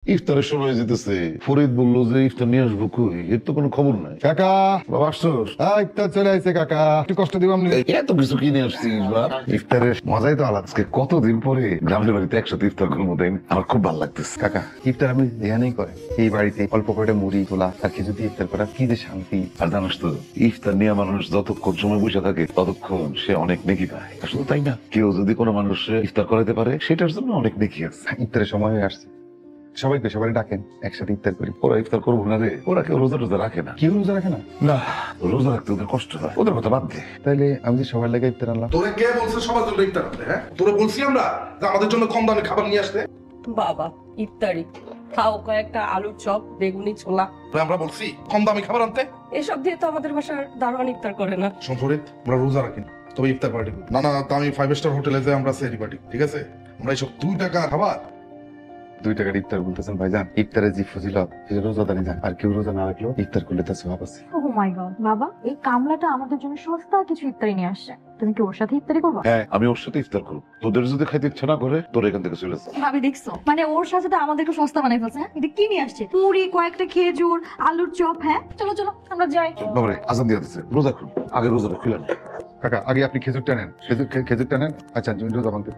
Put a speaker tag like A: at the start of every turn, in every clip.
A: ইফতারের সময় যেতেছে, ফরিদ বললো যে ইফতার নিয়ে আসবো, কই এর তো কোনো খবর নাই।
B: কাকা
A: বাবা আসছোস?
B: ইফতার চলে আসছে কাকা, একটু কষ্ট দিব আপনি।
A: এত কিছু কিনে আসছিস বাপ? ইফতারের মজাই তো আলাদা। আজকে কতদিন পরে গ্রামের বাড়িতে একসাথে ইফতার করবো, তাই না? আমার খুব ভালো লাগতেছে।
B: কাকা ইফতার আমি ধ্যানই করে এই বাড়িতে অল্প করে মুড়ি তোলা আর কিছু দিয়ে ইফতার করা কি যে শান্তি।
A: আর জানিস তো, ইফতার নিয়ে মানুষ যতক্ষণ সময় বসে থাকে ততক্ষণ সে অনেক নেকি পায়। আসলে তাই না? কেউ যদি কোনো মানুষকে ইফতার করাতে পারে সেটার জন্য অনেক নেকি আছে।
B: ইফতারের সময় হয়ে আসছে, সবাইকে সবাই ডাকেন, একসাথে ইফতার করি।
A: ওরা ইফতার করবো না রে, ওরা কেউ রোজা টোজা রাখে না।
B: কেউ রোজা রাখে না?
A: না, রোজা রাখতে ওদের কষ্ট হয়, ওদের কথা বাদ দে।
B: তাইলে আমি যে সবার লেগে ইফতার আনলাম।
C: তোরে কে বলছে সবার জন্য ইফতার আনতে? হ্যাঁ, তোরে বলছি আমরা যে আমাদের জন্য কম দামে খাবার নিয়ে আসতে?
D: বাবা ইফতারি খাও, কয়েকটা আলুর চপ, বেগুনি, ছোলা।
C: তোরে আমরা বলছি কম দামে খাবার আনতে?
D: এসব দিয়ে তো আমাদের বাসার দারোয়ান ইফতার করে না।
C: শোন ফরিদ, আমরা রোজা রাখি না, তবে ইফতার পার্টি করি। না দামি 5 স্টার হোটেলে যাই আমরা সেহরি পার্টি, ঠিক আছে? আমরা এইসব 2 টাকা খাবার
B: 2 টাকার ইফতার বলতেছেন ভাইজান? ইফতারের যে ফজিলত সেটা রোজাদারি জান, আর কেউ রোজা না রাখলেও ইফতার করলে তার সওয়াব আছে।
E: ওহ মাই গড, বাবা এই কামলাটা আমাদের জন্য সস্তা কিছু ইফতারি নিয়ে আসছে। তুমি কি ওর সাথে ইফতারি করবে?
A: হ্যাঁ, আমি ওর সাথে ইফতার করবো। তোদের যদি খাইতে ইচ্ছা না করে তোর এখান থেকে চলে যা।
E: ভাবি দেখছো, মানে ওর সাথে তো আমাদেরকে সস্তা বানাই ফেলছে। হ্যাঁ, এটা কি নিয়ে আসছে? পুরি, কয়েকটা খেজুর, আলুর চপ। হ্যাঁ চলো চলো আমরা যাই।
A: বাবারে আজান দিয়ে দিচ্ছে, রোজা খুল, আগে রোজাটা খুলে না।
B: কাকা আগে আপনি খেজুরটা নেন, খেজুরটা নেন। আচ্ছা তুমি রোজা ভাঙতে।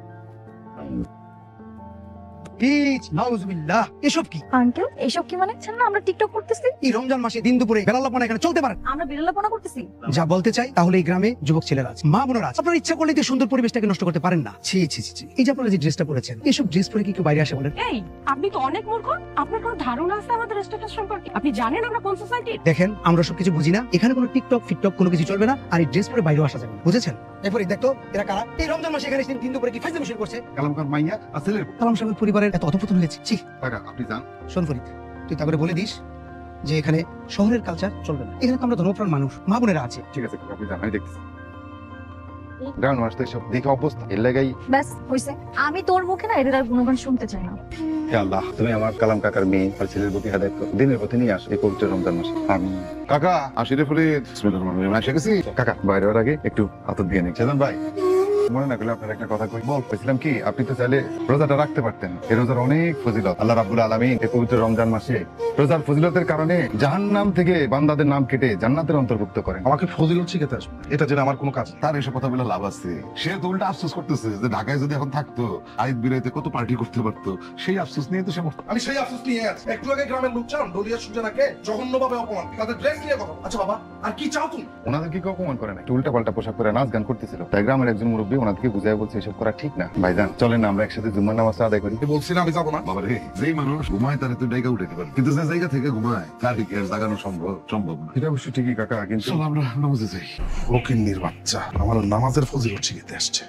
F: এসব কি
E: আঙ্কেল এসব কি মানে? না আমরা টিকটক করতেছি,
F: এই রমজান মাসে দিন দুপুরে বেলাল্লাপনা এখানে চলতে পারে?
E: আমরা বিড়ালাপনা করতেছি।
F: যা বলতে চাই তাহলে এই গ্রামে যুবক ছেলেরা আছে, মা বোনেরা আছে, আপনারা ইচ্ছা করলে তো সুন্দর পরিবেশটাকে নষ্ট করতে পারেন না। ছি ছি ছি ছি। এই যে আপনারা যে ড্রেসটা পরেছেন, এসব ড্রেস পরে কি কেউ বাইরে আসে বলেন?
D: এই আপনি তো অনেক মূর্খ, আপনার কোনো ধারণা আছে আমাদের স্ট্যাটাস সম্পর্কে? আপনি জানেন আমরা কোন সোসাইটি?
F: দেখেন আমরা সব কিছু বুঝি না, এখানে কোনো টিকটক ফিকটক কোনো কিছু চলবে না, আর এই ড্রেস পরে বাইরে আসা যাবে না, বুঝেছেন? এরপরে দেখতো এরা কারা এই রমজান মাসে এখানে দিন দুপুরে কি ফাইজলামি শুরু করছে?
B: কালামকার মাইয়া আসলে।
F: কালাম সাহেবের পরিবারের এত অধপতন হয়েছে। ছি।
B: কাকা আপনি যান।
F: শোন ফরিদ, তুই তারপরে বলে দিস যে এখানে শহরের কালচার চলবে না, এখানে তো আমরা ধর্মপ্রাণ মানুষ, মা বোনেরা আছে।
B: ঠিক আছে কাকা, আপনি যান, আমি দেখতেছি। গ্রাউন্ড মাস তো এসব দেখে অবস্থা, এর লাগাই।
E: ব্যাস হইছে, আমি তোর মুখে না এদের আর গুণগান শুনতে চাই না।
B: হে আল্লাহ, তুমি আমার কালাম কাকার মেয়ে আর ছেলের প্রতি হেদায়েত করো, দিনের পথে নিয়ে আসো এই পবিত্র রমজান মাসে। আমি
A: কাকা আসিরে ফরিদ, বিসমিল্লাহির রহমানির রহিম, এসে গেছি।
B: কাকা বাইরে হওয়ার আগে একটু হাতত দিয়ে নিই। সেজন ভাই মনে না করলে আপনার একটা কথা কই। বলছিলাম কি, আপনি তো চাইলে রোজাটা রাখতে পারতেন। এই রোজার অনেক ফজিলত। আল্লাহ রাব্বুল আলামিন এই পবিত্র রমজান মাসে রোজার ফজিলতের কারণে জাহান্নাম থেকে বান্দাদের নাম কেটে জান্নাতের অন্তর্ভুক্ত করেন।
C: আমাকে ফজিলত শিখাতে আসবে, এটা জেনে আমার কোনো কাজ নেই।
A: তার এসব কথা বলে লাভ আছে? সে তো উল্টা আফসোস করতেছে যে ঢাকায় যদি এখন থাকতো আইদ বিরাইতে কত পার্টি করতে পারতো, সেই আফসোস নিয়ে তো সে মরতো।
C: আমি সেই আফসোস নিয়ে আছি। একটু আগে গ্রামের লোকজন দলিয়া সুজানাকে জঘন্যভাবে অপমান, তাদের ড্রেস নিয়ে কথা। আচ্ছা বাবা, আর কি চাও তুমি?
B: ওনাদেরকে কেউ অপমান করে না, একটু উল্টা পাল্টা পোশাক করে নাচ গান করতেছিল, তাই গ্রামের একজন মুরব্বী ওনাদেরকে বুঝাই বলছে এসব করা ঠিক না। ভাইজান চলেন না আমরা একসাথে জুম্মার নামাজটা আদায় করি।
C: বলছি না আমি যাবো না।
A: বাবা রে, যেই মানুষ ঘুমায় তার তো জায়গা উঠে পারে, কিন্তু যে জায়গা থেকে ঘুমায় তার কি আর জাগানো সম্ভব না।
B: এটা অবশ্য ঠিকই কাকা, কিন্তু
A: চল আমরা নামাজে যাই।
C: ফকিন্নির বাচ্চা আমার নামাজের ফজিলত শিখাতে আসছে।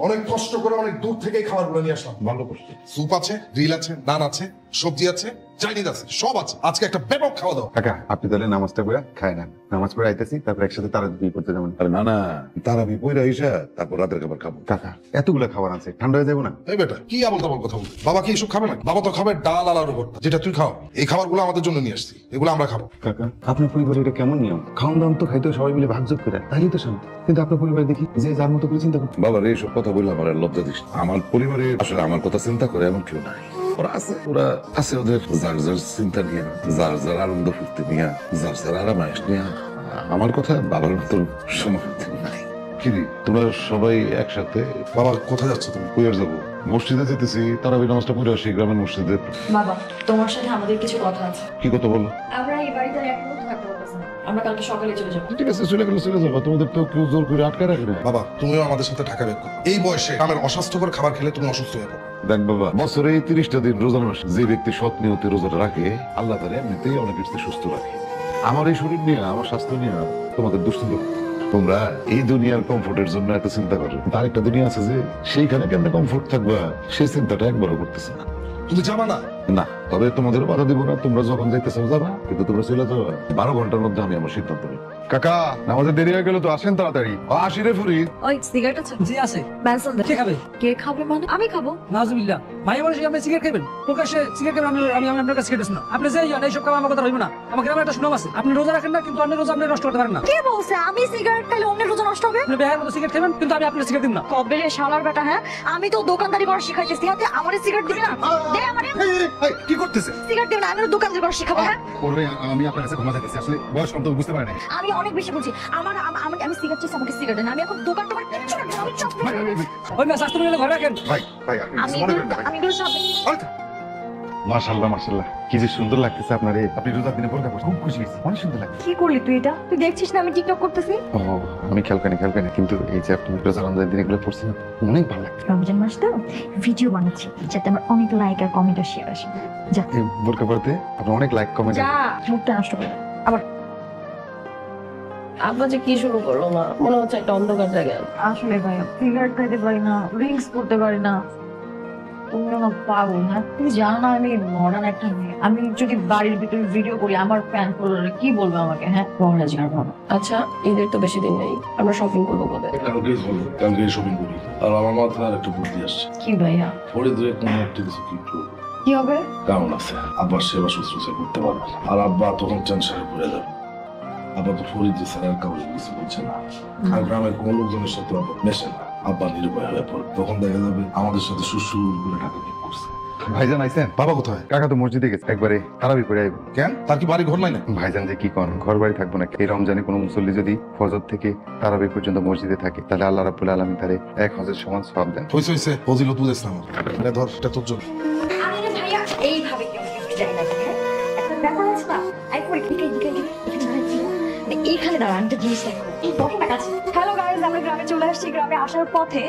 C: অনেক কষ্ট করে অনেক দূর থেকে খাবারগুলো নিয়ে আসলাম।
A: ভালো করছে।
C: স্যুপ আছে, গ্রিল আছে, নান আছে, সবজি আছে, চাইনিজ আছে, সব আছে। আজকে একটা ব্যাপক খাওয়া দাওয়া।
B: কাকা আপনি তাহলে নামাজটা করে খায় নেন, নামাজ পড়ে আইতেছি, তারপর একসাথে তারা দুই করতে যাবেন।
A: আরে না না, তার আমি পয়রা হইসা তারপর রাতের খাবার খাবো।
B: কাকা এতগুলো খাবার আছে, ঠান্ডা হয়ে যাবো না?
C: এই বেটা কি আবল তাবল কথা বলছিস? বাবা কি এসব খাবে না? বাবা তো খাবে ডাল আলার উপর, যেটা তুই খাও। এই খাবারগুলো আমাদের জন্য নিয়ে আসছি, এগুলো আমরা খাবো।
B: কাকা আপনার পরিবারে এটা কেমন নিয়ম? খাওয়ান দাওয়ান তো খাইতে সবাই মিলে ভাগযোগ করে, তাহলেই তো শান্তি। কিন্তু আপনার পরিবারে দেখি যে যার মতো করে চিন্তা করতে।
A: বাবা রে, এসব কথা বললে আমার আর লজ্জা দিস না। আমার পরিবারে আসলে আমার কথা চিন্তা করে এমন কেউ নাই। ওরা আছে ওদের যার যার চিন্তা নিয়ে, যার যার আনন্দ ফুর্তি নিয়ে, যার যার আরামায়েশ নিয়ে। আমার কথা বাবার মতো সমাপ্তি নাই। কিরে তোমরা সবাই একসাথে?
C: বাবা কোথায় যাচ্ছ তুমি?
A: কইয়ার যাবো? মসজিদে যেতেছি, তারাবি নামাজটা পড়ে আসি গ্রামের মসজিদে।
E: বাবা তোমার সাথে আমাদের কিছু কথা আছে।
A: কি কথা বলো?
E: আমরা এই বাড়িতে আর এক মুহূর্ত থাকতে পারতেছি না, আমরা কালকে সকালে চলে যাবো।
A: ঠিক আছে, চলে গেলে চলে যাবো, তোমাদের তো কেউ জোর করে আটকে রাখে না।
C: বাবা তুমিও আমাদের সাথে ঢাকা বের করো। এই বয়সে আমার অস্বাস্থ্যকর খাবার খেলে তুমি অসুস্থ হয়ে পড়ো।
A: দেখ বাবা, বছরে এই 30টা দিন রোজার মাস যে ব্যক্তি সৎ নিয়তে রোজাটা রাখে, আল্লাহ তাআলা এমনিতেই অনেক কিছু সুস্থ রাখে। আমার এই শরীর নিয়ে, আমার স্বাস্থ্য নিয়ে তোমাদের দুশ্চিন্তা করতে হবে না। তোমরা এই দুনিয়ার কমফোর্টের জন্য এত চিন্তা করো, আরেকটা দুনিয়া আছে যে সেইখানে কেমনে কমফোর্ট থাকবা সেই চিন্তাটা একবারও করতেছে না।
C: তুমি যাবা না?
A: না, তবে তোমাদের বাধা দিব না, তোমরা যখন যাইতে চাও যাবা, কিন্তু তোমরা চলে যাও 12 ঘন্টার মধ্যে আমি আমার সিদ্ধান্ত নিই।
B: কাকা আমাদের দেরি হয়ে গেল তো, আসেন তাড়াতাড়ি।
A: আসি রে ফরিদ।
E: ওই সিগারেট আছে?
G: জি আছে।
E: বেনসন দে।
G: কে খাবে?
E: কে খাবে মানে? আমি খাবো।
G: নাজুবিল্লাহ, মাই মানুষ আপনি সিগারেট খাবেন? প্রকাশ্যে সিগারেট খাবেন? আমি আপনার কাছে সিগারেট না। আপনি যাই যান, এইসব কাম আমার কথা হইব না। আমার গ্রামে একটা সুনাম আছে, আপনি রোজা রাখেন না, কিন্তু অন্য রোজা আপনি নষ্ট করতে পারেন না।
E: কে বলছে আমি সিগারেট খাইলে অন্যের রোজা নষ্ট হবে?
G: আপনি বেহার মতো সিগারেট খাবেন, কিন্তু আমি আপনার সিগারেট দিব না।
E: কবে রে শালার বেটা, হ্যাঁ? আমি তো দোকানদারি করা শিখাইতেছি, তুই আমারে সিগারেট দিবি না? দে আমারে
B: কি করতেছে?
E: সিগারেট দিবি না, আমি দোকানদারি করা শিখাবো, হ্যাঁ?
B: আমি আপনার কাছে ক্ষমা চাইতেছি, আসলে বয়স কম তো বুঝতে পারি না।
E: আমি অনেক বেশি বলছি, আমি সিগারেট চাইছি, আমাকে সিগারেট দেন। আমি এখন দোকান টোকান কিচ্ছু রাখবো না, আমি চপ
G: ওই না স্বাস্থ্য নিলে ঘরে রাখেন।
B: ভাই ভাই আপনি
E: আমি
B: কিছু মনে করেন না ভাই।
E: আমি এগুলো সব
B: মাশাআল্লাহ মাশাআল্লাহ, কি যে সুন্দর লাগতেছে আপনারে। আপনি রোজার দিনে বোরকা পরছেন, খুব খুশি হয়েছি, অনেক সুন্দর লাগছে।
E: কি করলি তুই এটা? তুই দেখছিস না আমি টিকটক করতেছি?
B: ও আমি খেয়াল করিনি, কিন্তু এই যে আপনি রোজা রমজানের দিন এগুলো পড়ছেন অনেক ভালো লাগছে।
E: রমজান মাস তো ভিডিও বানাচ্ছি যাতে আমার অনেক লাইক আর কমেন্ট আর শেয়ার আসে। যা
B: এই বোরকা পরতে আপনার অনেক লাইক কমেন্ট।
E: যা, মুখটা নষ্ট করে দাও।
H: আব্বা যে কি শুরু করলো না, মনে হচ্ছে একটা অন্ধকার জায়গা।
E: আসলে ভাই সিগারেট খাইতে পারি না, ড্রিঙ্কস করতে পারি না। তুমি না পাগল না? তুমি জানো না আমি মডার্ন একটা মেয়ে। আমি যদি বাড়ির ভিতরে ভিডিও করি আমার ফ্যান ফলোয়ার কি বলবে আমাকে? হ্যাঁ, পড়াশোনার ভালো।
H: আচ্ছা, ঈদের তো বেশি দিন নেই, আমরা শপিং করবো কবে?
C: কালকেই বলবো, কালকেই শপিং করি। আর আমার মাথায় আর একটা বুদ্ধি আসছে।
E: কি ভাইয়া?
C: ফরিদের কোনো একটা কিছু কি করবো,
E: কি হবে?
C: কেমন আছে? আব্বার সেবা শুশ্রূষা করতে পারবে, আর আব্বা তখন টেনশনে পড়ে যাবে। আব্বা তো ফরিদ যে স্যার কাউকে কিছু বলছে না, আর গ্রামের কোনো লোকজনের সাথে আব্বা মেশে না। আব্বা নিরুপায় হয়ে পড়ে, তখন দেখা যাবে আমাদের সাথে সুসুর করে টাকা নিয়ে করছে।
B: ভাইজান আইছেন?
C: বাবা কোথায়?
B: কাকা তো মসজিদে গেছে, একবারে তারাবি পড়ে আইব।
C: কেন, তার কি বাড়ি ঘর নাই না?
B: ভাইজান যে কি করেন, ঘর বাড়ি থাকবো না। এই রমজানে কোনো মুসল্লি যদি ফজর থেকে তারাবি পর্যন্ত মসজিদে থাকে, তাহলে আল্লাহ রাব্বুল আলামিন তারে 1000 সমান সওয়াব দেন।
C: হইছে হইছে, ফজিলত বুঝেছ না আমার। এটা ধর, এটা তোর জন্য।
E: আরে ভাইয়া এইভাবে কেউ কিছু যায় না, হ্যাঁ? একটা ব্যাপার আছে না, আই পরে এইখানে দাঁড়া, আমি একটা জিনিস দেখো। হ্যালো গাইস, আমরা গ্রামে চলে আসছি। গ্রামে আসার পথে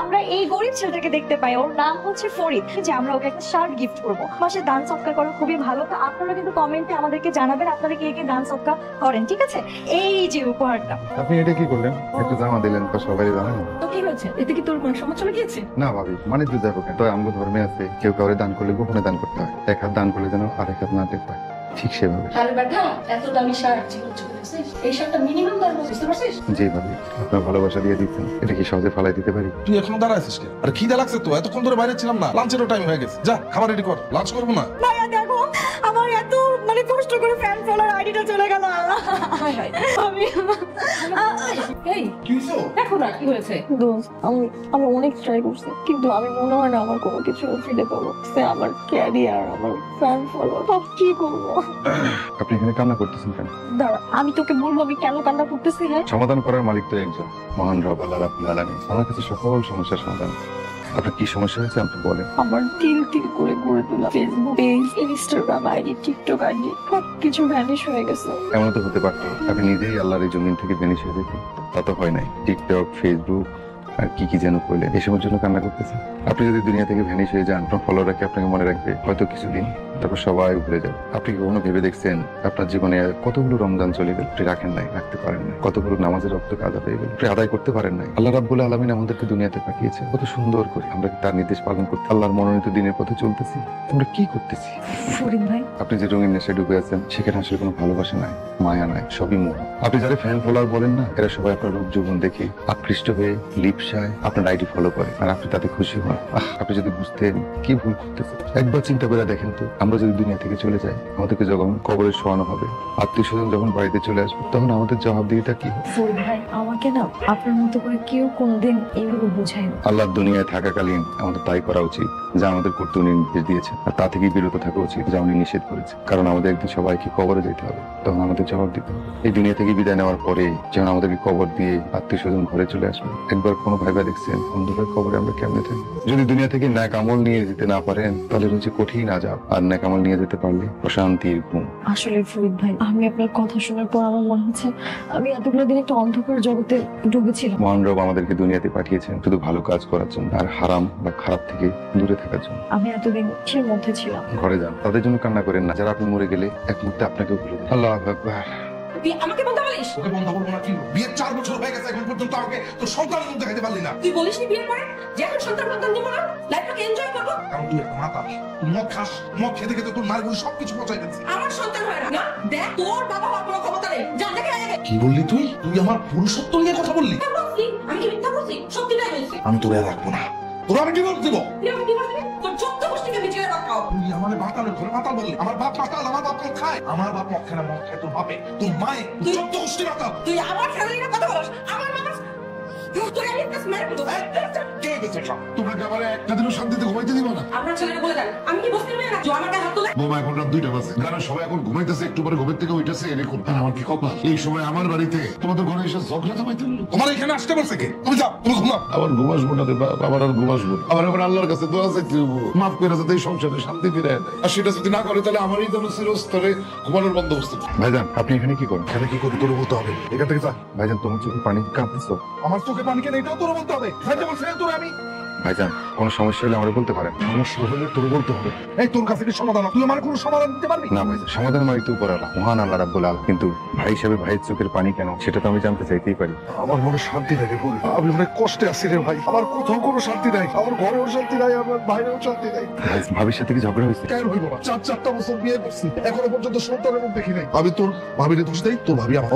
E: আমরা এই গরিব ছেলেটাকে দেখতে পাই, ওর নাম হচ্ছে ফরিদ। যে আমরা ওকে একটা শার্ট গিফট করবো। মাসে দান সৎকার করা খুবই ভালো। তো আপনারা কিন্তু কমেন্টে আমাদেরকে জানাবেন আপনারা কে কে দান সৎকার করেন, ঠিক আছে? এই যে উপহারটা।
B: আপনি এটা কি করলেন? একটু জামা দিলেন তো সবাই জানেন।
H: তো কি হয়েছে, এতে কি তোর কোনো সময় চলে গিয়েছে?
B: না ভাবি, মানে তো যাবো কেন? তো আমগো ধর্মে আছে কেউ কাউরে দান করলে গোপনে দান করতে হয়। এক হাত দান করলে যেন আর এক হাত না টেক পায়, ঠিক সেভাবে।
H: আরে বেটা, এত দামি শার্ট জীবন চলে গেছে, এই শার্টটা মিনিমাম দাম বুঝতে পারছিস?
B: জি ভাবি, আপনার ভালোবাসা দিয়ে দিচ্ছেন, এটা কি সহজে ফালাই দিতে পারি?
C: তুই এখনো দাঁড়ায় আছিস কেন? আরে খিদে লাগছে তো, এতক্ষণ ধরে বাইরে ছিলাম না, লাঞ্চেরও টাইম হয়ে গেছে। যা খাবার রেডি কর, লাঞ্চ করবো না?
E: ভাইয়া দেখো, আমার এত কষ্ট করে ফ্যান ফলোয়ার আইডিটা চলে গেল। আমি
H: এই
C: কি হইছে?
H: দেখো না কি হয়েছে।
I: দোস্ত, আমি অনেক ট্রাই করছি, কিন্তু আমি মনে হয় না আমার কোনো কিছু ফিরে পাবো। সে আমার ক্যারিয়ার, আমার ফ্যান ফলোয়ার সব কি করবো?
B: আপনি এখানে কান্না করতেছেন কেন?
I: দাঁড়া, আমি তোকে বলবো আমি কেন কান্না করতেছি। হ্যাঁ,
B: সমাধান করার মালিক তো একজন, মহান রব আল্লাহ রাব্বুল আলামিন। আমার কাছে সকল সমস্যার সমাধান। আপনার কি সমস্যা হয়েছে আপনি বলেন।
I: আমার তিল তিল করে গড়ে তোলা Facebook page, Instagram ID, TikTok ID সব কিছু ভ্যানিশ হয়ে গেছে।
B: এমন তো হতে পারতো আপনি নিজেই আল্লাহর এই জমিন থেকে বেনিশ হয়ে যেতেন, তা তো হয় নাই। টিকটক, ফেসবুক আর কি কি যেন করলেন, এসবের জন্য কান্না করতেছেন। আপনি যদি দুনিয়া থেকে ভ্যানিশ হয়ে যান, আপনার ফলোয়াররা কি আপনাকে মনে রাখবে? হয়তো কিছুদিন, তারপর সবাই ভুলে যাবে। আপনি কি কখনো ভেবে দেখছেন আপনার জীবনে কতগুলো রমজান চলে গেল, আপনি রাখেন নাই, রাখতে পারেন না? কতগুলো নামাজের রক্ত আদা হয়ে গেল, আপনি আদায় করতে পারেন নাই? আল্লাহ রাব্বুল আলামিন আমাদেরকে দুনিয়াতে পাঠিয়েছে কত সুন্দর করে, আমরা কি তার নির্দেশ পালন করতে আল্লাহর মনোনীত দিনের পথে চলতেছি? আমরা কি করতেছি?
E: ফরিদ ভাই,
B: আপনি যে রঙিন নেশায় ডুবে আছেন, সেখানে আসলে কোনো ভালোবাসা নাই, মায়া নাই, সবই মোহ। আপনি যারা ফ্যান ফলোয়ার বলেন না, এরা সবাই আপনার রূপ যৌবন দেখে আকৃষ্ট হয়ে লিপসায় আপনার আইডি ফলো করে, আর আপনি তাতে খুশি হন। আপনি যদি বুঝতেন কি ভুল করতেছেন, একবার চিন্তা করে দেখেন তো। আমরা যদি দুনিয়া থেকে চলে যাই, আমাদেরকে যখন কবরে শোয়ানো হবে, আত্মীয় স্বজন যখন বাড়িতে চলে আসবে, তখন আমাদের জবাবদিহিতা কি হবে?
E: ফরিদ ভাই, আমাকে না আপনার মতো করে কেউ কোনদিন এইভাবে বোঝায় না।
B: আল্লাহর দুনিয়ায় থাকাকালীন আমাদের তাই করা উচিত যা আমাদের করতে উনি নির্দেশ দিয়েছেন, আর তা থেকে বিরত থাকা উচিত যা উনি নিষেধ করেছেন। কারণ আমাদের একদিন সবাইকে কবরে যেতে হবে, তখন আমাদের জবাব দিতে হবে। এই দুনিয়া থেকে বিদায় নেওয়ার পরে যখন আমাদেরকে কবর দিয়ে আত্মীয় স্বজন ঘরে চলে আসবে, একবার কোনো ভাইবা দেখছেন অন্ধকার কবরে আমরা কেমনে থাকি? যদি দুনিয়া থেকে ন্যাক আমল নিয়ে যেতে না পারেন, তাহলে রয়েছে কঠিন আযাব, আর ন্যাক আমল নিয়ে যেতে পারলে প্রশান্তির ঘুম।
I: আসলে ফরিদ ভাই, আমি আপনার কথা শোনার পর আমার মনে হচ্ছে আমি এতগুলো দিন একটা অন্ধকার জগতে ডুবেছিলাম।
B: মহান রব আমাদেরকে দুনিয়াতে পাঠিয়েছেন শুধু ভালো কাজ করার জন্য, আর হারাম বা খারাপ থেকে দূরে থাকার জন্য।
I: আমি এতদিন কিসের মধ্যে ছিলাম?
B: ঘরে যান, তাদের জন্য কান্না করেন না যারা আপনি মরে গেলে এক মুহূর্তে আপনাকেও ভুলে যাবে। আল্লাহু আকবার।
D: তুই আমাকে বন্ধ বলিস?
C: ওকে বন্ধ করবো না কি? বিয়ের 4 বছর হয়ে গেছে, এখন পর্যন্ত আমাকে তোর সন্তান দেখাতে পারলি না।
D: তুই বলিস নি বিয়ের পরে যে এখন সন্তান দিব না, লাইফটাকে এনজয় করবো?
C: কারণ তুই একটা মাতা, তুই মদ খাস, মদ খেতে খেতে তোর মায়ের বলে সবকিছু পচাই দিচ্ছিস।
D: আমার সন্তান হয় না? দেখ তোর বাবা হওয়ার কোনো ক্ষমতা নেই, যা দেখে আগে।
C: কি বললি তুই? তুই আমার পুরুষত্ব নিয়ে কথা বললি?
D: আমি কি মিথ্যা বলছি? সত্যিটাই বলছি।
C: আমি তোরে রাখবো না, তোর আমি ডিভোর্স দিব।
D: তুই আমাকে divorce দিবি? তোর 14 গোষ্ঠীকে বিচিয়ে রাখাও।
C: তুই আমার বাতালের ঘরে মাতাল বললি? আমার বাপ মাতাল, আমার বাপ মদ খায়। আমার বাপ মদ খায় না, মদ খায় তোর বাপে, তোর মায়ে, তোর 14 গোষ্ঠী মাতাল।
D: তুই আমার ফ্যামিলির কথা বলিস, আমার মামা তোর আমি একটা মেরে ফেলবো।
C: কে বেঁচে থাক? তোমরা কি আমার একটা দিনও শান্তিতে ঘুমাইতে দিবা না?
D: আপনার ছেলেরা বলে দেন, আমি কি বসতে মেয়ে না যে আমার গায়ে হাত তোলে?
A: বোমা এখন রাত 2টা বাজে, গানা সবাই এখন ঘুমাইতেছে, একটু পরে ঘুমের থেকে উঠেছে, এনে করবে আমার কি কপাল? এই সময় আমার বাড়িতে তোমাদের ঘরে এসে ঝগড়া জমাইতে হলো।
C: তোমার এখানে আসতে বলছে কে? তুমি যাও, তুমি ঘুমাও।
A: আবার ঘুমাসবো না রে বাপ, আবার আর ঘুমাসবো না। আবার এখন আল্লাহর কাছে দোয়া চাইতে হবো, মাফ করে যাতে এই সংসারে শান্তি ফিরে দেয়। আর সেটা যদি না করে তাহলে আমারই যেন চিরস্তরে ঘুমানোর বন্দোবস্ত।
B: ভাইজান আপনি এখানে কি করেন?
C: এখানে কি করি তোর বলতে হবে? এখান থেকে যা।
B: ভাইজান তোমার চোখে পানি কাঁপতেছো।
C: আমার চোখে পানি কেন এটাও তোর বলতে হবে? ভাই যেমন ছেড়ে তোর আমি
B: ভাইজান কোনো সমস্যা হলে আমাকে বলতে পারেন।
C: সমস্যা হলে তোর বলতে হবে। এই তোর কাছে কি সমাধান? তুই আমার কোনো সমাধান দিতে পারবি?
B: না ভাইজান, সমাধান মারিতে উপর আল্লাহ, মহান আল্লাহ রাব্বুল আলামিন। কিন্তু ভাই হিসেবে ভাইয়ের চোখের পানি কেন সেটা তো আমি জানতে চাইতেই পারি।
C: আমার মনে শান্তি নেই রে বলি, আমি অনেক কষ্টে আছি রে ভাই। আমার কোথাও কোনো শান্তি নাই, আমার ঘরেও শান্তি নাই, আমার বাইরেও শান্তি নাই।
B: ভাই ভাবির সাথে কি ঝগড়া হয়েছে?
C: কেন হইব না? 4 বছর বিয়ে করছি, এখনো পর্যন্ত সন্তানের মুখ দেখি নাই। আমি তোর ভাবিরে দোষ দেই, তোর ভাবি আমার,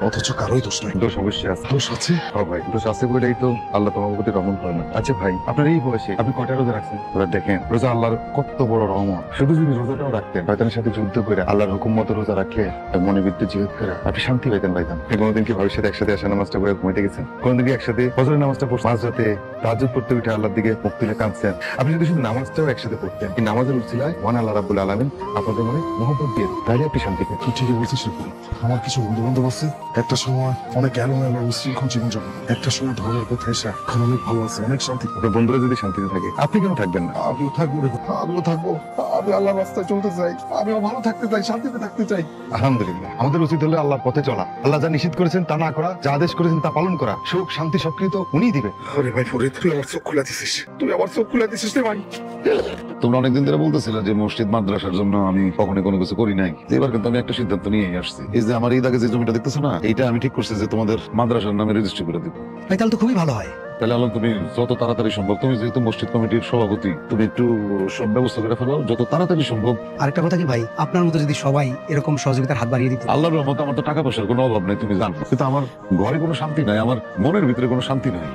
C: অথচ কারোই দোষ নাই।
B: দোষ অবশ্যই আছে।
C: দোষ আছে?
B: হ্যাঁ ভাই, দোষ আছে বলেই তো আল্লাহ তোমার প্রতি রহমত করে না। আচ্ছা ভাই, আপনার এই বয়সে আপনি কয়টা রোজা রাখছেন? ওরা দেখেন রোজা আল্লাহর কত বড় রহমত। শুধু যদি রোজাটাও রাখতেন, শয়তানের সাথে যুদ্ধ করে আল্লাহর হুকুম মতো রোজা রাখলে মনে বিদ্যুৎ জিহাদ করে আপনি শান্তি পেতেন ভাইজান। কোনোদিন কি ভাবির সাথে একসাথে আসা নামাজটা করে ঘুমাইতে গেছেন? কোনোদিন কি একসাথে ফজরের নামাজটা পড়ছেন? মাঝরাতে তাহাজ্জুদ পড়তে উঠে আল্লাহর দিকে মুখ তুলে কাঁদছেন? আপনি যদি শুধু নামাজটাও একসাথে পড়তেন, এই নামাজের উসিলায় মহান আল্লাহ রাব্বুল আলামিন আপনাদের মনে মহব্বত দিয়ে দেন, তাহলে আপনি শান্তি পেতেন।
C: তুই ঠিকই বলছিস রে বলি। আমার কিছু বন্ধু বান্ধব আছে, একটা সময় অনেক এলোমেলো উশৃঙ্খল জীবনযাপন, একটা সময় ধর্মের পথে এসে এখন অনেক ভালো আছে, অনেক শান্তি।
B: আপনার বন্ধুরা যদি শান্তিতে থাকে আপনি কেন থাকবেন না?
C: আমিও থাকবো রে, আমিও থাকবো। আমি আল্লাহর রাস্তায় চলতে চাই, আমিও ভালো থাকতে চাই, শান্তিতে থাকতে চাই।
B: আলহামদুলিল্লাহ, আমাদের উচিত হলো আল্লাহর পথে চলা, আল্লাহ যা নিষেধ করেছেন তা না করা, যা আদেশ করেছেন তা পালন করা। সুখ শান্তি সবকিছু তো উনিই দিবে।
C: আরে ভাই ফরিদ, তুই আমার চোখ খুলে দিছিস, তুই আমার চোখ খুলে দিছিস রে ভাই।
A: তোমরা অনেকদিন ধরে বলতেছিলে যে মসজিদ মাদ্রাসার জন্য আমি কখনো কোনো কিছু করি নাই, এবার কিন্তু আমি একটা সিদ্ধান্ত নিয়ে আসছি। এই যে আমার এই দাগে যে জমিটা দেখতেছো না, এইটা আমি ঠিক করছি যে তোমাদের মাদ্রাসার নামে রেজিস্ট্রি করে দিব।
F: ভাই তাহলে তো খুবই ভালো হয়।
A: তাহলে আলম তুমি যত তাড়াতাড়ি সম্ভব, তুমি যেহেতু মসজিদ কমিটির সভাপতি, তুমি একটু সব ব্যবস্থা করে ফেলো যত তাড়াতাড়ি সম্ভব।
F: আরেকটা কথা কি ভাই, আপনার মতো যদি সবাই এরকম সহযোগিতার হাত বাড়িয়ে দিত।
A: আল্লাহর রহমত আমার তো টাকা পয়সার কোনো অভাব নেই, তুমি জানো, কিন্তু আমার ঘরে কোনো শান্তি নাই, আমার মনের ভিতরে কোনো শান্তি নাই।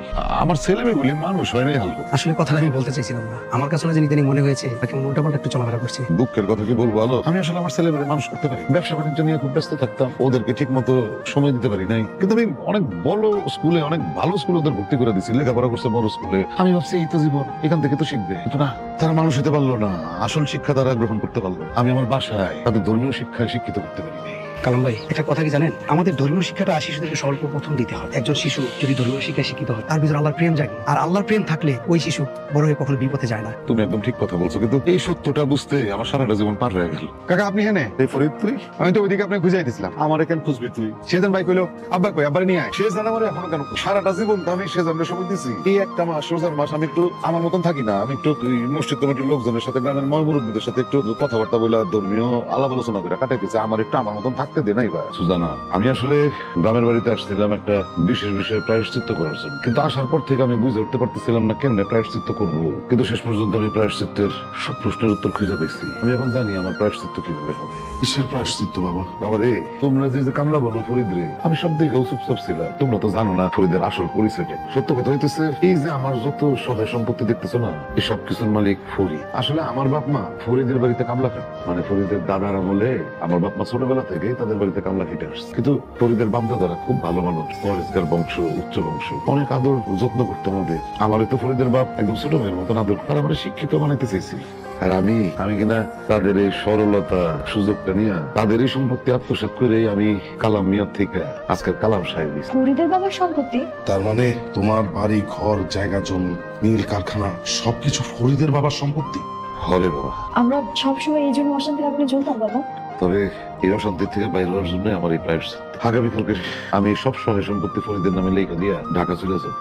A: আমার ছেলে মেয়েগুলি মানুষ হয় নাই হালকা।
F: আসলে কথাটা আমি বলতে চাইছিলাম না, আমার কাছে না জানি ইদানিং মনে হয়েছে তাকে উল্টাপাল্টা একটু চলাফেরা করছে।
A: দুঃখের কথা কি বলবো আলো, আমি আসলে আমার ছেলে মেয়ে মানুষ করতে পারি, ব্যবসা বাণিজ্য নিয়ে খুব ব্যস্ত থাকতাম, ওদেরকে ঠিক মতো সময় দিতে পারি নাই। কিন্তু আমি অনেক বড় স্কুলে, অনেক ভালো স্কুলে ওদের ভর্তি করে দিচ্ছি, লেখাপড়া করছে বড় স্কুলে। আমি ভাবছি এই তো জীবন, এখান থেকে তো শিখবে, কিন্তু না, তারা মানুষ হতে পারলো না, আসল শিক্ষা তারা গ্রহণ করতে পারলো। আমি আমার বাসায় তাদের ধর্মীয় শিক্ষায় শিক্ষিত করতে পারি নাই।
F: কালাম ভাই, একটা কথা কি জানেন, আমাদের ধর্মীয় শিক্ষাটা শিশুদেরকে সর্বপ্রথম দিতে হয়। একজন শিশু যদি ধর্মীয় শিক্ষায় শিক্ষিত হয়, তার ভিতরে আল্লাহর প্রেম জাগে, আর আল্লাহর প্রেম থাকলে ওই শিশু বড় হয়ে কখনো বিপথে যায় না।
A: তুমি একদম ঠিক কথা বলছো, কিন্তু এই সত্যটা বুঝতে আমার সারাটা জীবন পার হয়ে গেল।
B: কাকা আপনি হেনে? এই ফরিদ তুই? আমি তো ওইদিকে আপনি খুঁজে দিছিলাম।
A: আমার এখানে খুঁজবি তুই?
B: সেজন ভাই কইলো আব্বা কই, আব্বার নিয়ে আয়।
A: সে জানা আমার এখন কেন? সারাটা জীবন তো আমি সে জন্মের সময় দিছি। এই একটা মাস, রোজার মাস, আমি একটু আমার মতন থাকি না, আমি একটু মসজিদ কমিটির লোকজনের সাথে, গ্রামের ময়মুরব্বীদের সাথে একটু কথাবার্তা বলে ধর্মীয় আলাপ আলোচনা করে কাটাইতেছে। আমার একটু আমার মতন থাকতে দে নাই বা সুজানা। আমি আসলে গ্রামের বাড়িতে আসছিলাম একটা বিশেষ বিষয়ে প্রায়শ্চিত্ত করার জন্য, কিন্তু আসার পর থেকে আমি বুঝে উঠতে পারতেছিলাম না কেমনে প্রায়শ্চিত্ত করবো। কিন্তু শেষ পর্যন্ত আমি প্রায়শ্চিত্তের সব প্রশ্নের উত্তর খুঁজে পেয়েছি। আমি এখন জানি আমার প্রায়শ্চিত্ত কিভাবে হবে।
C: কিসের প্রায়শ্চিত্ত বাবা?
A: বাবা রে, তোমরা যে কামলা বলো ফরিদ রে, আমি সব দিকেও চুপচাপ ছিলাম। তোমরা তো জানো না ফরিদের আসল পরিচয়টা। সত্য কথা হইতেছে এই যে আমার যত সহায় সম্পত্তি দেখতেছো না, এই সব কিছুর মালিক ফরিদ। আসলে আমার বাপ মা ফরিদের বাড়িতে কামলা খায়, মানে ফরিদের দাদারা বলে আমার বাপ মা ছোটবেলা থেকে তাদের বাড়িতে কামলা খেটে আসছে। কিন্তু ফরিদের বাপ দাদারা খুব ভালো মানুষ, পরিষ্কার বংশ, উচ্চ বংশ, অনেক আদর যত্ন করতে হবে। আমার তো ফরিদের বাপ একদম ছোট মেয়ের মতন আদর, আর আমার শিক্ষিত বানাইতে চাইছি। আর আমি কিনা তাদের এই সরলতা সুযোগটা নিয়ে তাদের এই সম্পত্তি আত্মসাৎ করে আমি কালাম মিয়ার থেকে আজকের কালাম সাহেব।
E: ফরিদের বাবার সম্পত্তি?
C: তার মানে তোমার বাড়ি ঘর, জায়গা জমি, মিল কারখানা সবকিছু ফরিদের বাবার সম্পত্তি?
A: হরে বাবা,
E: আমরা সবসময় এই জন্য অশান্তি আপনি চলতাম বাবা।
A: তবে এই অশান্তি থেকে বাইরে হওয়ার জন্য আমার এই প্রায়শ্চিত্ত। আগামীকালকে আমি সব সহায় সম্পত্তি ফরিদের নামে লেখা দিয়ে ঢাকা চলে যাব।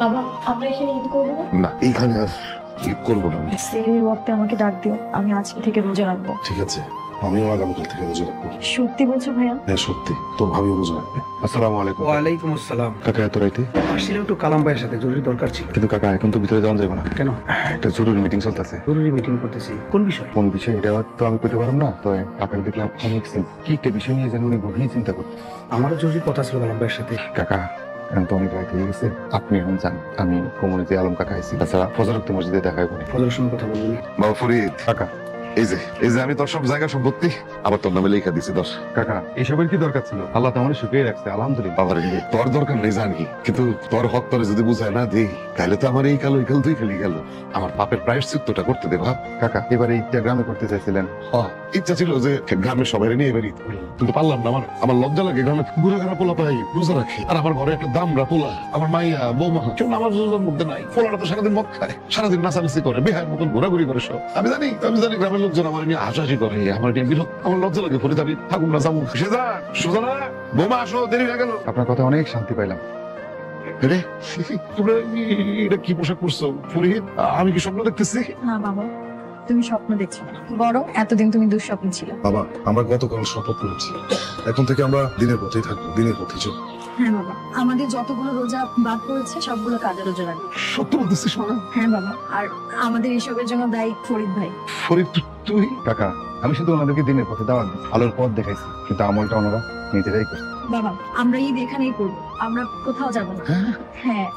E: বাবা আমরা এখানে ঈদ করবো না?
A: না, এইখানে আর ঈদ করবো না।
E: সেহরির ওয়াক্তে আমাকে ডাক দিও, আমি আজকে থেকে রোজা রাখবো।
C: ঠিক আছে, আমিও আগামীকাল থেকে রোজা রাখবো।
E: সত্যি বলছো ভাইয়া?
C: হ্যাঁ সত্যি, তোর ভাবিও রোজা রাখবে।
B: আসসালামু আলাইকুম।
F: ওয়ালাইকুম আসসালাম।
B: কাকা এত রাইতে?
F: আসছিলাম একটু কালাম ভাইয়ের সাথে, জরুরি দরকার ছিল।
B: কিন্তু কাকা এখন তো ভিতরে যাওয়া যাবে না।
F: কেন?
B: একটা জরুরি মিটিং চলতেছে।
F: জরুরি মিটিং করতেছি, কোন বিষয়?
B: কোন বিষয় এটা তো আমি করতে পারবো না, তো কাকাকে দেখলাম অনেক কি একটা বিষয় নিয়ে যেন উনি গভীর চিন্তা করতে।
F: আমারও জরুরি কথা ছিল কালাম ভাইয়ের সাথে।
B: কাকা এখন তো অনেক রাত হয়ে গেছে, আপনি এখন যান, আমি কমিউনিটি আলম কাকা আইছি। তাছাড়া ফজরুক্ত মসজিদে দেখা হবে।
F: ফজরের সময় কথা বলবেন।
A: বাবা ফরিদ,
B: কাকা
A: এই যে আমি তোর সব জায়গা সম্পত্তি আবার তোর নামে লেখা দিছি দশ।
B: কাকা এসবের কি দরকার ছিল? আল্লাহ তো আমার সুখেই রাখছে, আলহামদুলিল্লাহ।
A: বাবারে তোর দরকার নেই জানি, কিন্তু তোর হক তোরে যদি বুঝায় না দিই তাহলে তো আমার এই কাল ওই কাল দুই খালি গেল। আমার পাপের প্রায়শ্চিত্তটা করতে দে ভাব।
B: কাকা এবারে ঈদটা গ্রামে করতে চাইছিলেন।
A: ইচ্ছা ছিল যে গ্রামের সবাই নিয়ে এবার ঈদ করি, কিন্তু পারলাম না। আমার লজ্জা লাগে, গ্রামে ঘুরে ঘুরে পোলা পাই রোজা রাখি, আর আমার ঘরে একটা দামরা পোলা, আমার মাইয়া বৌমা কেউ আমার রোজার মধ্যে নাই। পোলাটা তো সারাদিন মদ খায়, সারাদিন নাচানাচি করে, বেহায়ের মতন ঘোরাঘুরি করে সব। আমি জানি গ্রামের লোকজন আমার নিয়ে হাসাহাসি করে, আমার নিয়ে বিরক্ত, আমার লজ্জা লাগে। ফরিদ আমি থাকুন না, যাবো। সুজানা বৌমা আসো, দেরি হয়ে গেল।
B: আপনার কথা অনেক শান্তি পাইলাম।
A: রে তোমরা এটা কি পোশাক পরছো ফরিদ? আমি কি স্বপ্ন দেখতেছি?
E: না বাবা, তুমি স্বপ্ন দেখছো না, বরং এতদিন তুমি দুঃস্বপ্ন ছিল।
C: বাবা আমরা গতকাল শপথ করেছি, এখন থেকে আমরা দিনের পথেই থাকবো, দিনের পথে চল।
E: হ্যাঁ বাবা, আমাদের যতগুলো রোজা বাদ পড়েছে সবগুলো কাজে রোজা রাখবে।
A: সত্য বলতেছিস মা?
E: হ্যাঁ বাবা, আর আমাদের এসবের জন্য দায়ী ফরিদ ভাই।
A: ফরিদ তুই?
B: কাকা আমি শুধু ওনাদেরকে দিনের পথে দেওয়া আলোর পথ দেখাইছি, কিন্তু আমলটা ওনারা নিজেরাই করছে।
E: বাবা আমরা ঈদ এখানেই করবো, আমরা কোথাও যাবো না। হ্যাঁ